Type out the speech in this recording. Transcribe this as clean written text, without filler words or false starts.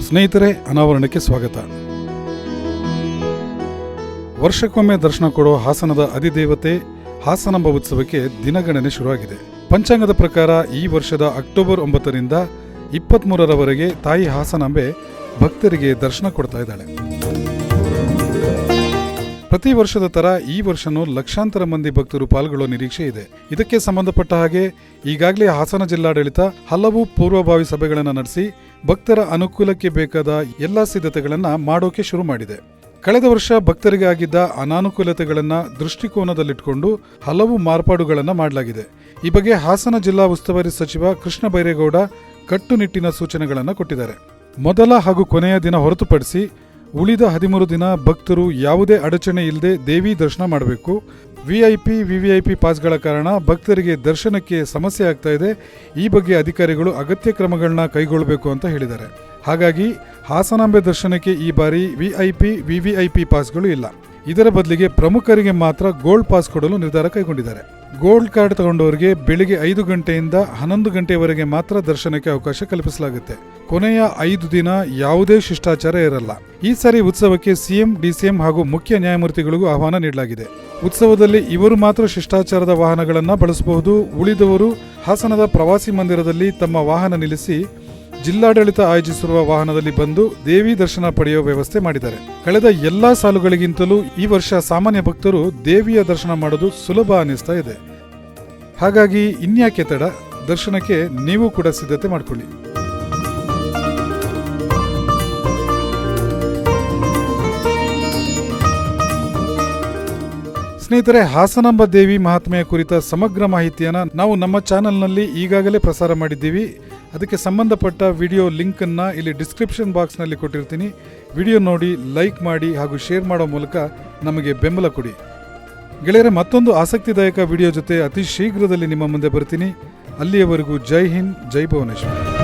ಸ್ನೇಹಿತರೆ, ಅನಾವರಣಕ್ಕೆ ಸ್ವಾಗತ. ವರ್ಷಕ್ಕೊಮ್ಮೆ ದರ್ಶನ ಕೊಡೋ ಹಾಸನದ ಅಧಿದೇವತೆ ಹಾಸನಾಂಬ ಉತ್ಸವಕ್ಕೆ ದಿನಗಣನೆ ಶುರುವಾಗಿದೆ. ಪಂಚಾಂಗದ ಪ್ರಕಾರ ಈ ವರ್ಷದ ಅಕ್ಟೋಬರ್ 9ರಿಂದ 23ರವರೆಗೆ ತಾಯಿ ಹಾಸನಾಂಬೆ ಭಕ್ತರಿಗೆ ದರ್ಶನ ಕೊಡ್ತಾ ಇದ್ದಾಳೆ. ಪ್ರತಿ ವರ್ಷದ ತರ ಈ ವರ್ಷನೂ ಲಕ್ಷಾಂತರ ಮಂದಿ ಭಕ್ತರು ಪಾಲ್ಗೊಳ್ಳೋ ನಿರೀಕ್ಷೆ ಇದೆ. ಇದಕ್ಕೆ ಸಂಬಂಧಪಟ್ಟ ಹಾಗೆ ಈಗಾಗಲೇ ಹಾಸನ ಜಿಲ್ಲಾಡಳಿತ ಹಲವು ಪೂರ್ವಭಾವಿ ಸಭೆಗಳನ್ನು ನಡೆಸಿ ಭಕ್ತರ ಅನುಕೂಲಕ್ಕೆ ಬೇಕಾದ ಎಲ್ಲಾ ಸಿದ್ಧತೆಗಳನ್ನು ಮಾಡೋಕೆ ಶುರು ಮಾಡಿದೆ. ಕಳೆದ ವರ್ಷ ಭಕ್ತರಿಗೆ ಆಗಿದ್ದ ಅನಾನುಕೂಲತೆಗಳನ್ನು ದೃಷ್ಟಿಕೋನದಲ್ಲಿಟ್ಟುಕೊಂಡು ಹಲವು ಮಾರ್ಪಾಡುಗಳನ್ನು ಮಾಡಲಾಗಿದೆ. ಈ ಬಗ್ಗೆ ಹಾಸನ ಜಿಲ್ಲಾ ಉಸ್ತುವಾರಿ ಸಚಿವ ಕೃಷ್ಣ ಬೈರೇಗೌಡ ಕಟ್ಟುನಿಟ್ಟಿನ ಸೂಚನೆಗಳನ್ನು ಕೊಟ್ಟಿದ್ದಾರೆ. ಮೊದಲ ಹಾಗೂ ಕೊನೆಯ ದಿನ ಹೊರತುಪಡಿಸಿ ಉಳಿದ 13 ದಿನ ಭಕ್ತರು ಯಾವುದೇ ಅಡಚಣೆ ಇಲ್ಲದೆ ದೇವಿ ದರ್ಶನ ಮಾಡಬೇಕು. ವಿವಿಐಪಿ ಪಾಸ್ಗಳ ಕಾರಣ ಭಕ್ತರಿಗೆ ದರ್ಶನಕ್ಕೆ ಸಮಸ್ಯೆ ಆಗ್ತಾ ಇದೆ. ಈ ಬಗ್ಗೆ ಅಧಿಕಾರಿಗಳು ಅಗತ್ಯ ಕ್ರಮಗಳನ್ನ ಕೈಗೊಳ್ಳಬೇಕು ಅಂತ ಹೇಳಿದ್ದಾರೆ. ಹಾಗಾಗಿ ಹಾಸನಾಂಬೆ ದರ್ಶನಕ್ಕೆ ಈ ಬಾರಿ ವಿವಿಐಪಿ ಪಾಸ್ಗಳು ಇಲ್ಲ. ಇದರ ಬದಲಿಗೆ ಪ್ರಮುಖರಿಗೆ ಮಾತ್ರ ಗೋಲ್ಡ್ ಪಾಸ್ ಕೊಡಲು ನಿರ್ಧಾರ ಕೈಗೊಂಡಿದ್ದಾರೆ. ಗೋಲ್ಡ್ ಕಾರ್ಡ್ ತಗೊಂಡವರಿಗೆ ಬೆಳಿಗ್ಗೆ 5 ಗಂಟೆಯಿಂದ 11 ಗಂಟೆಯವರೆಗೆ ಮಾತ್ರ ದರ್ಶನಕ್ಕೆ ಅವಕಾಶ ಕಲ್ಪಿಸಲಾಗುತ್ತೆ. ಕೊನೆಯ 5 ದಿನ ಯಾವುದೇ ಶಿಷ್ಟಾಚಾರ ಇರಲ್ಲ. ಈ ಸಾರಿ ಉತ್ಸವಕ್ಕೆ ಸಿಎಂ, ಡಿಸಿಎಂ ಹಾಗೂ ಮುಖ್ಯ ನ್ಯಾಯಮೂರ್ತಿಗಳಿಗೂ ಆಹ್ವಾನ ನೀಡಲಾಗಿದೆ. ಉತ್ಸವದಲ್ಲಿ ಇವರು ಮಾತ್ರ ಶಿಷ್ಟಾಚಾರದ ವಾಹನಗಳನ್ನು ಬಳಸಬಹುದು. ಉಳಿದವರು ಹಾಸನದ ಪ್ರವಾಸಿ ಮಂದಿರದಲ್ಲಿ ತಮ್ಮ ವಾಹನ ನಿಲ್ಲಿಸಿ ಜಿಲ್ಲಾಡಳಿತ ಆಯೋಜಿಸಿರುವ ವಾಹನದಲ್ಲಿ ಬಂದು ದೇವಿ ದರ್ಶನ ಪಡೆಯುವ ವ್ಯವಸ್ಥೆ ಮಾಡಿದ್ದಾರೆ. ಕಳೆದ ಎಲ್ಲಾ ಸಾಲುಗಳಿಗಿಂತಲೂ ಈ ವರ್ಷ ಸಾಮಾನ್ಯ ಭಕ್ತರು ದೇವಿಯ ದರ್ಶನ ಮಾಡೋದು ಸುಲಭ ಅನ್ನಿಸ್ತಾ ಇದೆ. ಹಾಗಾಗಿ ಇನ್ಯಾಕೆ ತಡ, ದರ್ಶನಕ್ಕೆ ನೀವು ಕೂಡ ಸಿದ್ಧತೆ ಮಾಡಿಕೊಳ್ಳಿ. ಸ್ನೇಹಿತರೆ, ಹಾಸನಾಂಬ ದೇವಿ ಮಹಾತ್ಮೆಯ ಕುರಿತ ಸಮಗ್ರ ಮಾಹಿತಿಯನ್ನು ನಾವು ನಮ್ಮ ಚಾನೆಲ್ನಲ್ಲಿ ಈಗಾಗಲೇ ಪ್ರಸಾರ ಮಾಡಿದ್ದೀವಿ. ಅದಕ್ಕೆ ಸಂಬಂಧಪಟ್ಟ ವಿಡಿಯೋ ಲಿಂಕ್ ಅನ್ನ ಇಲ್ಲಿ ಡಿಸ್ಕ್ರಿಪ್ಷನ್ ಬಾಕ್ಸ್ನಲ್ಲಿ ಕೊಟ್ಟಿರ್ತೀನಿ. ವಿಡಿಯೋ ನೋಡಿ, ಲೈಕ್ ಮಾಡಿ ಹಾಗೂ ಶೇರ್ ಮಾಡೋ ಮೂಲಕ ನಮಗೆ ಬೆಂಬಲ ಕೊಡಿ. ಗೆಳೆಯರೆ, ಮತ್ತೊಂದು ಆಸಕ್ತಿದಾಯಕ ವಿಡಿಯೋ ಜೊತೆ ಅತಿ ಶೀಘ್ರದಲ್ಲಿ ನಿಮ್ಮ ಮುಂದೆ ಬರ್ತೀನಿ. ಅಲ್ಲಿಯವರೆಗೂ ಜೈ ಹಿಂದ್, ಜೈ ಭುವನೇಶ್ವರ್.